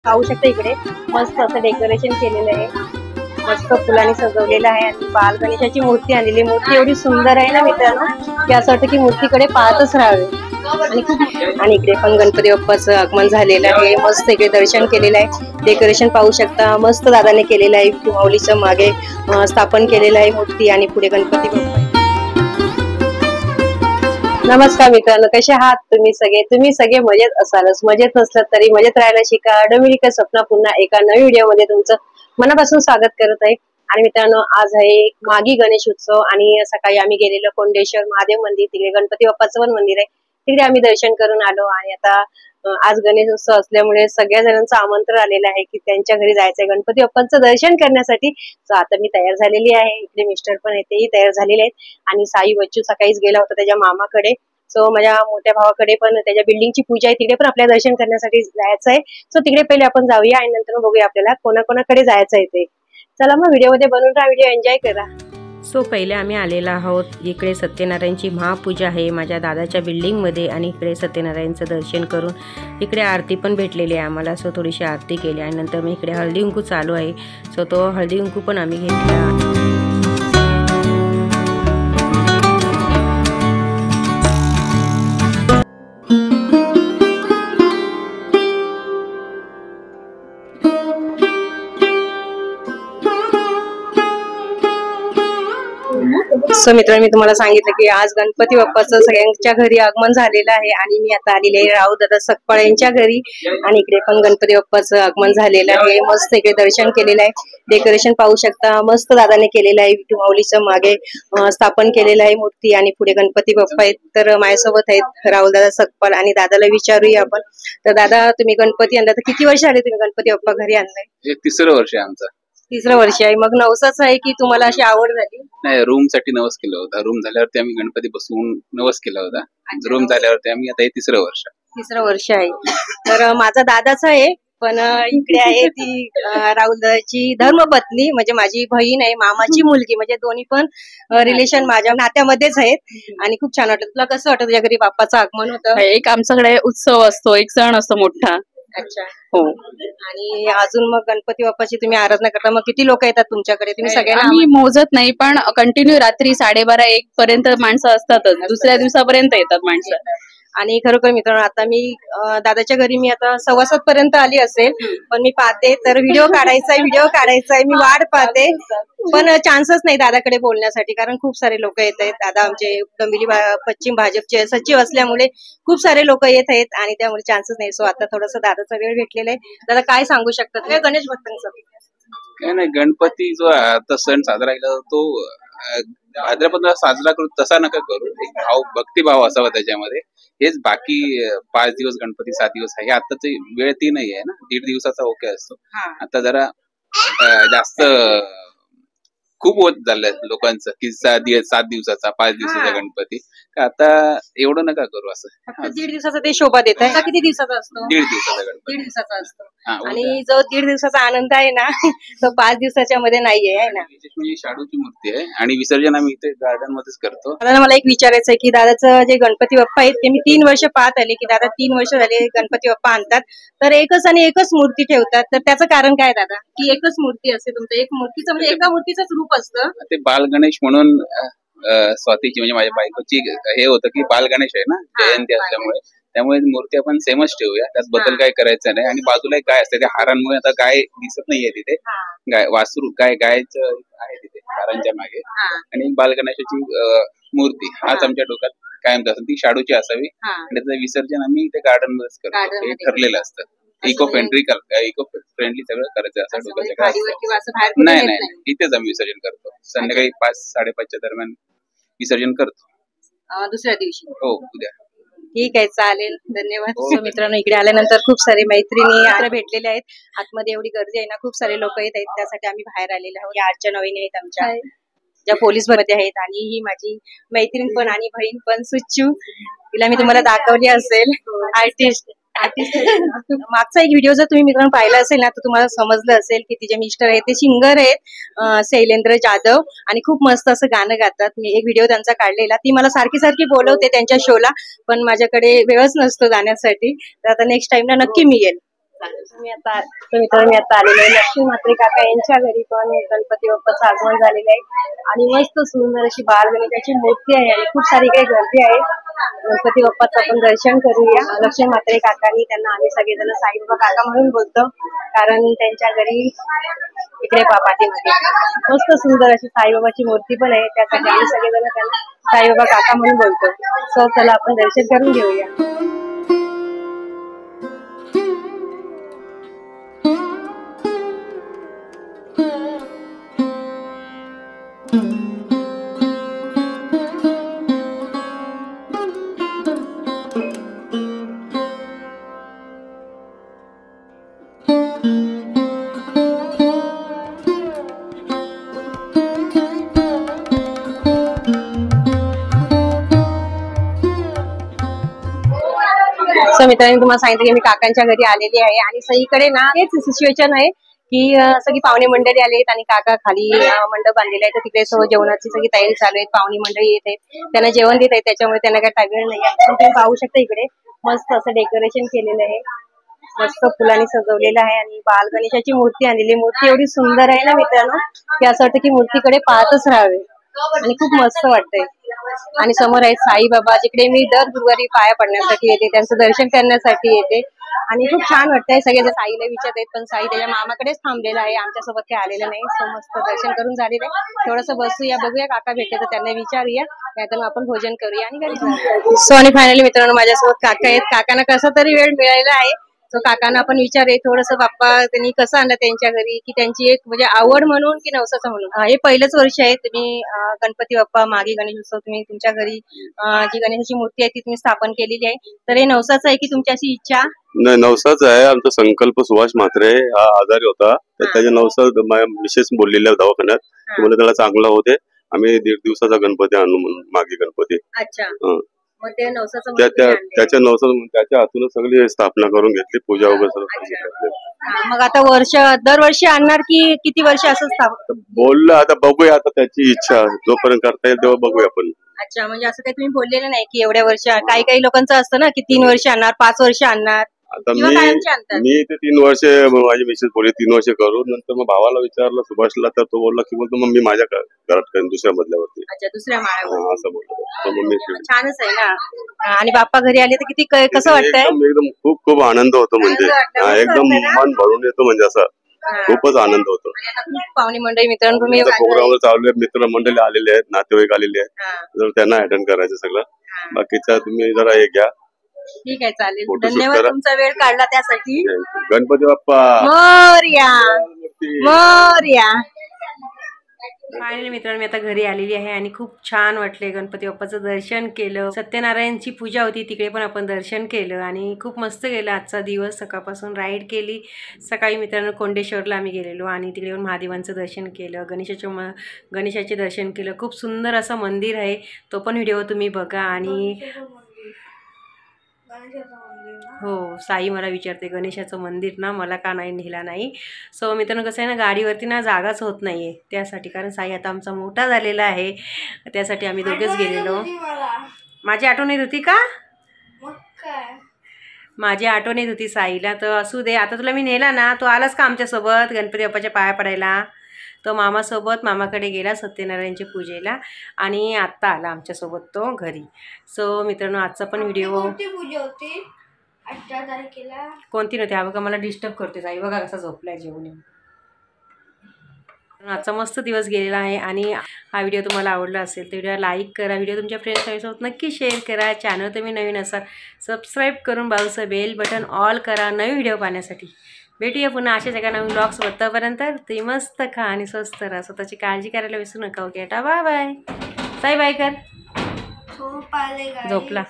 पाहू शकता इकडे मस्त असं डेकोरेशन केलेलं आहे, मस्त फुलांनी सजवलेलं आहे आणि बाल गणेशाची मूर्ती आणलेली. मूर्ती एवढी सुंदर आहे ना मित्रांनो की असं वाटतं की मूर्तीकडे पाहतच राहावे. आणि इकडे पण गणपती बाप्पाचं आगमन झालेलं आहे, मस्त इकडे दर्शन केलेलं आहे. डेकोरेशन पाहू शकता मस्त दादाने केलेलं आहे. माऊलीचं मागे स्थापन केलेलं आहे मूर्ती आणि पुढे गणपती बाप्पा. नमस्कार मित्रांनो, कसे आहात तुम्ही सगळे? तुम्ही सगळे मजेत असालच. मजेत नसलात तरी मजेत राहायला शिका. डोमिनिका स्वप्ना पुन्हा एका नवीन व्हिडिओ मध्ये तुमचं मनापासून स्वागत करत आहे. आणि मित्रांनो, आज आहे मागी गणेश उत्सव आणि सकाळी आम्ही गेलेलो कोंडेश्वर महादेव मंदिर, तिकडे गणपती बाप्पाचं पण मंदिर आहे, तिकडे आम्ही दर्शन करून आलो. आणि आता आज गणेश उत्सव असल्यामुळे सगळ्या जणांचं आमंत्रण आलेलं आहे की त्यांच्या घरी जायचंय गणपती बाप्पांचं दर्शन करण्यासाठी. सो आता मी तयार झालेली आहे, इकडे मिस्टर पण आहे तेही तयार झालेले आहेत. आणि साई बच्चू सकाळीच गेला होता त्याच्या मामाकडे. सो माझ्या मोठ्या भावाकडे पण त्याच्या बिल्डिंगची पूजा आहे, तिकडे पण आपल्याला दर्शन करण्यासाठी जायचं आहे. सो तिकडे पहिले आपण जाऊया आणि नंतर बघूया आपल्याला कोणाकोणाकडे जायचं आहे ते. चला मग व्हिडिओमध्ये बनवून राहा, व्हिडिओ एन्जॉय करा. सो पहिले आम्ही आलेलो आहोत, इकडे सत्यनारायणची महापूजा आहे माझ्या दादाच्या बिल्डिंगमध्ये आणि इकडे सत्यनारायणचं दर्शन करून इकडे आरती पण भेटलेली आहे आम्हाला. सो थोडीशी आरती केली आणि नंतर मग इकडे हळदी कुंकू चालू आहे. सो तो हळदी कुंकू पण आम्ही घेतला. सो मित्रांनो, मी तुम्हाला सांगितलं की आज गणपती बाप्पाचं सगळ्यांच्या घरी आगमन झालेलं आहे आणि मी आता आलेले आहे राहू दादा सकपाळ यांच्या घरी. आणि इकडे पण गणपती बाप्पाचं आगमन झालेलं आहे, मस्त इकडे दर्शन केलेलं आहे. डेकोरेशन पाहू शकता मस्त दादाने केलेलं आहे. विठू माऊलीचं मागे स्थापन केलेलं आहे मूर्ती आणि पुढे गणपती बाप्पा आहेत. तर माझ्यासोबत आहेत राहुल दादा सकपाळ आणि दादाला विचारूया आपण. तर दादा, तुम्ही गणपती आणला तर किती वर्ष आले तुम्ही गणपती बाप्पा घरी आणलाय? हे तिसरं वर्ष आहे आमचं. तिसरं वर्ष आहे. मग नवसाच आहे की तुम्हाला अशी आवड झाली? नाही, रूम साठी नवस केला होता. रूम झाल्यावरती आम्ही गणपती बसवून नवस केला होता. रूम झाल्यावरती आम्ही आता हे तिसरं वर्ष आहे. तर माझा दादाच आहे, पण इकडे आहे ती राहुल दादाची धर्मपत्नी, म्हणजे माझी बहीण आहे, मामाची मुलगी, म्हणजे दोन्ही पण रिलेशन माझ्या नात्यामध्येच आहेत. आणि खूप छान वाटतं. तुला कसं वाटतं तुझ्या घरी बाप्पाचं आगमन होतं? एक आमच्याकडे उत्सव असतो, एक सण असतो मोठा. अच्छा, हो. आणि अजून मग गणपती बाप्पाची तुम्ही आराधना करता, मग किती लोक येतात तुमच्याकडे? तुम्ही सगळ्यांना? आम्ही मोजत नाही, पण कंटिन्यू रात्री 12:30-1 पर्यंत माणसं असतातच. दुसऱ्या दिवसापर्यंत येतात माणसं. आणि खरोखर मित्रांनो, आता मी दादाच्या घरी मी आता 6:15 पर्यंत आली असेल, पण मी पाहते तर व्हिडिओ काढायचा आहे, मी वाट पाहते, पण चान्सच नाही दादाकडे बोलण्यासाठी, कारण खूप सारे लोक येत आहेत. दादा आमचे डोंबिवली पश्चिम भाजपचे सचिव असल्यामुळे खूप सारे लोक येत आहेत आणि त्यामुळे चान्सच नाही. सो आता थोडंसं दादाचा वेळ भेटलेला आहे. दादा, काय सांगू शकतात तुम्ही गणेश भक्तांचं? काय नाही, गणपती जो आता सण साजरा केला तो भाद्रपदात साजरा करू तसा नका करू. एक भक्तिभाव असावा त्याच्यामध्ये. हेच बाकी 5 दिवस गणपती 7 दिवस आहे, आताची वेळ ती नाही आहे ना. 1.5 दिवसाचा ओके असतो. आता जरा जास्त खूप होत झालंय लोकांचं की 7 दिवसाचा 5 दिवसाचा गणपती. आता एवढं नका करू असं. 1.5 दिवसाचा ते शोभा देत आहे. किती दिवसाचा असतो? 1.5 दिवसाचा गणपती. 1.5 दिवसाचा असतो. आणि जो 1.5 दिवसाचा आनंद आहे ना तो 5 दिवसाच्या मध्ये नाहीये, आहे ना. म्हणजे शाडूची मूर्ती आहे आणि विसर्जन आम्ही इथे गार्डन मध्येच करतो. दादा, मला एक विचारायचं आहे की दादाचं जे गणपती बाप्पा आहेत ते मी 3 वर्ष पाहत आले की दादा 3 वर्ष झाले गणपती बाप्पा आणतात तर एकच आणि एकच मूर्ती ठेवतात. तर त्याचं कारण काय दादा, की एकच मूर्ती असते तुमचं? एक मूर्तीचं म्हणजे एका मूर्तीचंच रूप असतं ते बाल गणेश म्हणून. स्वातीची म्हणजे माझ्या बायकोची हे होतं की बाल गणेश आहे ना, जयंती असल्यामुळे त्यामुळे मूर्ती आपण सेमच ठेवूया, त्यात बदल काय करायचं नाही. आणि बाजूला एक गाय असते, त्या हारांमुळे आता गाय दिसत नाहीये तिथे. गाय वासरू गायचं आहे तिथे हारांच्या मागे. आणि बाल गणेशाची मूर्ती हाच आमच्या डोक्यात कायम असतो, ती शाडूची असावी. आणि त्याचं विसर्जन आम्ही इथे गार्डन मध्येच करतो. हे ठरलेलं असतं. इको फ्रेंडली सगळं करायचं असं डोक्याच्या. नाही, इथेच आम्ही विसर्जन करतो. संध्याकाळी 5-5:30च्या दरम्यान विसर्जन करतो. दुसऱ्या दिवशी? हो, उद्या. ठीक आहे, चालेल, धन्यवाद. मित्रांनो, इकडे आल्यानंतर खूप सारे मैत्रिणी आता भेटलेले आहेत. आतमध्ये एवढी गर्दी आहे ना, खूप सारे लोक येत आहेत, त्यासाठी आम्ही बाहेर आलेले आहोत. या 8 नवीन आहेत आमच्या, ज्या पोलीस मध्ये आहेत. आणि ही माझी मैत्रीण पण आणि बहीण पण सुच्चू, तिला मी तुम्हाला दाखवली असेल. आर्टिस्ट मागचा एक व्हिडिओ जर तुम्ही मित्रांनो पाहिला असेल ना तर तुम्हाला समजलं असेल की तिचे मिस्टर आहेत ते सिंगर आहेत, शैलेंद्र जाधव, आणि खूप मस्त असं गाणं गातात. मी एक व्हिडिओ त्यांचा काढलेला, ती मला सारखी सारखी बोलवते त्यांच्या शोला, पण माझ्याकडे वेळच नसतो जाण्यासाठी. तर आता नेक्स्ट टाइमला नक्की मी येईल. मी आता आलेलो आहे लक्ष्मी म्हात्रे काका यांच्या घरी पण गणपती बाप्पाचं आगमन झालेलं आहे आणि मस्त सुंदर अशी बाल गणेशाची मूर्ती आहे आणि खूप सारी काही गर्दी आहे. गणपती बाप्पाचं आपण दर्शन करूया. लक्ष्मी म्हात्रे काकांनी त्यांना आम्ही सगळेजण साईबाबा काका म्हणून बोलतो कारण त्यांच्या घरी इकडे पाठीमध्ये मस्त सुंदर अशी साईबाबाची मूर्ती पण आहे. त्यासाठी आम्ही सगळेजण त्यांना साईबाबा काका म्हणून बोलतो. सो चला आपण दर्शन करून घेऊया. सो मित्रांनी तुम्हाला सांगितलं की मी काकांच्या घरी आलेली आहे आणि सगळीकडे ना हेच सिच्युएशन आहे की सगळी पाहुणे मंडळी आलेत आणि काका खाली मंडप बांधलेला आहे तर तिकडे सर्व जेवणाची सगळी तयारी चालू आहे. पाहुणे मंडळी येत आहेत त्यांना जेवण देत आहेत त्याच्यामुळे त्यांना काही टाईम नाही आहे. तुम्ही पाहू शकता इकडे मस्त असं डेकोरेशन केलेलं आहे. मस्त फुलांनी सजवलेलं आहे आणि बाल गणेशाची मूर्ती आणलेली. मूर्ती एवढी सुंदर आहे ना मित्रांनो की असं वाटतं की मूर्तीकडे पाहतच राहावे आणि खूप मस्त वाटतंय. आणि समोर आहेत साईबाबा जिकडे मी दर गुरुवारी पाया पडण्यासाठी येते त्यांचं दर्शन करण्यासाठी येते आणि खूप छान वाटतंय. सगळे साईला विचारत आहेत पण साई त्याच्या मामाकडेच थांबलेला आहे आमच्यासोबत काही आलेलं नाही. सो मस्त दर्शन करून झालेलं आहे. थोडंसं बसूया बघूया काका भेटले तर त्यांना विचारूया नाहीतर आपण भोजन करूया आणि घरी. सो आणि फायनली मित्रांनो माझ्यासोबत काका आहेत. काकांना कसा तरी वेळ मिळालेला आहे. सो काकांना आपण विचारूया थोडंसं बाप्पा त्यांनी कसं आणलं त्यांच्या घरी की त्यांची एक म्हणजे आवड म्हणून की नवसाचं म्हणून. हे पहिलंच वर्ष आहे तुम्ही गणपती बाप्पा मागे गणेश उत्सव तुम्ही तुमच्या घरी जी गणेशाची मूर्ती आहे ती तुम्ही स्थापन केलेली आहे तर हे नवसाचं आहे की तुमची अशी इच्छा? नाही नवसाच आहे. आमचा संकल्प सुभाष म्हात्रे हा आजारी होता तर त्याच्या नवसा विशेष बोललेल्या दवाखान्यात मला त्याला चांगला होते आम्ही 1.5 दिवसाचा गणपती आणू म्हणून मागे गणपती. अच्छा मग ते नवसाचं त्याच्या नवसा त्याच्या हातूनच सगळी स्थापना करून घेतली पूजा वगैरे. मग आता दरवर्षी आणणार की किती वर्ष असं बोललं आता बघूया आता त्याची इच्छा जोपर्यंत करता येईल तेव्हा बघूया आपण. अच्छा म्हणजे असं काही तुम्ही बोललेलं नाही की एवढ्या वर्ष काही लोकांचं असतं ना की 3 वर्ष आणणार 5 वर्ष आणणार. आता मी ते 3 वर्ष माझी मिसेस बोलली 3 वर्ष करू. नंतर मग भावाला विचारलं सुभाषला तर तो बोलला की बोलतो मग मी माझ्या घरात करेन दुसऱ्या मधल्यावरती. अच्छा दुसऱ्या माळ्यावर असं बोलतो. छानच आहे ना. आणि बाप्पा घरी आले तर किती कसं वाटतंय? एकदम खूप खूप आनंद होतो म्हणजे एकदम मन भरून येतो म्हणजे असं खूपच आनंद होतो. पाहुणे मंडळी मित्रांनो तुम्ही प्रोग्राम चालू आहे मित्र मंडळी आलेले आहेत नातेवाईक आलेले आहेत त्यांना अटेंड करायचं सगळं बाकीचा तुम्ही जरा हे घ्या. ठीक आहे चालेल धन्यवाद तुमचा वेळ काढला त्यासाठी. गणपती बाप्पा मोरया मोरया. फायनली मित्रांनो मी आता घरी आलेली आहे आणि खूप छान वाटले. गणपती बाप्पाचं दर्शन केलं. सत्यनारायणची पूजा होती तिकडे पण आपण दर्शन केलं आणि खूप मस्त गेलं आजचा दिवस. सकाळपासून राईड केली. सकाळी मित्रांनो कोंडेश्वरला आम्ही गेलेलो आणि तिकडे येऊन महादेवांचं दर्शन केलं. गणेशाचे दर्शन केलं. खूप सुंदर असं मंदिर आहे तो पण व्हिडिओ तुम्ही बघा. आणि हो साई मला विचारते गणेशाचं मंदिर ना मला का नाही नेला नाही. सो मित्रांनो कसं आहे ना गाडीवरती ना जागाच होत नाही आहे त्यासाठी कारण साई आता आमचा मोठा झालेला आहे त्यासाठी आम्ही दोघेच गेलेलो. माझी आठवण येत होती का? माझी आठवण येत होती साईला तर असू दे. आता तुला मी नेला ना तो आलास का आमच्यासोबत गणपती बाप्पाच्या पाया पडायला? तो मामासोबत मामाकडे गेला सत्यनारायणच्या पूजेला आणि आत्ता आला आमच्यासोबत तो घरी. सो मित्रांनो आजचा पण व्हिडिओ पूजा होती 18 तारखेला. कोणती नव्हती हा बघा मला डिस्टर्ब करते साई बघा कसा झोपलाय जेवून. आजचा मस्त दिवस गेलेला आहे आणि हा व्हिडिओ तुम्हाला आवडला असेल तर व्हिडिओ लाईक करा. व्हिडिओ तुमच्या फ्रेंड्ससोबत नक्की शेअर करा. चॅनल तुम्ही नवीन असाल सबस्क्राईब करून बाजूचं बेल बटन ऑल करा नवीन व्हिडिओ पाहण्यासाठी. भेटूया पुन्हा अशाच एका नवीन ब्लॉग्स तोपर्यंत तुम्ही मस्त खा आणि स्वस्त राहा. स्वतःची काळजी करायला विसरू नका. Okay tata bye bye. Sai bye कर. झोप आले झोपला.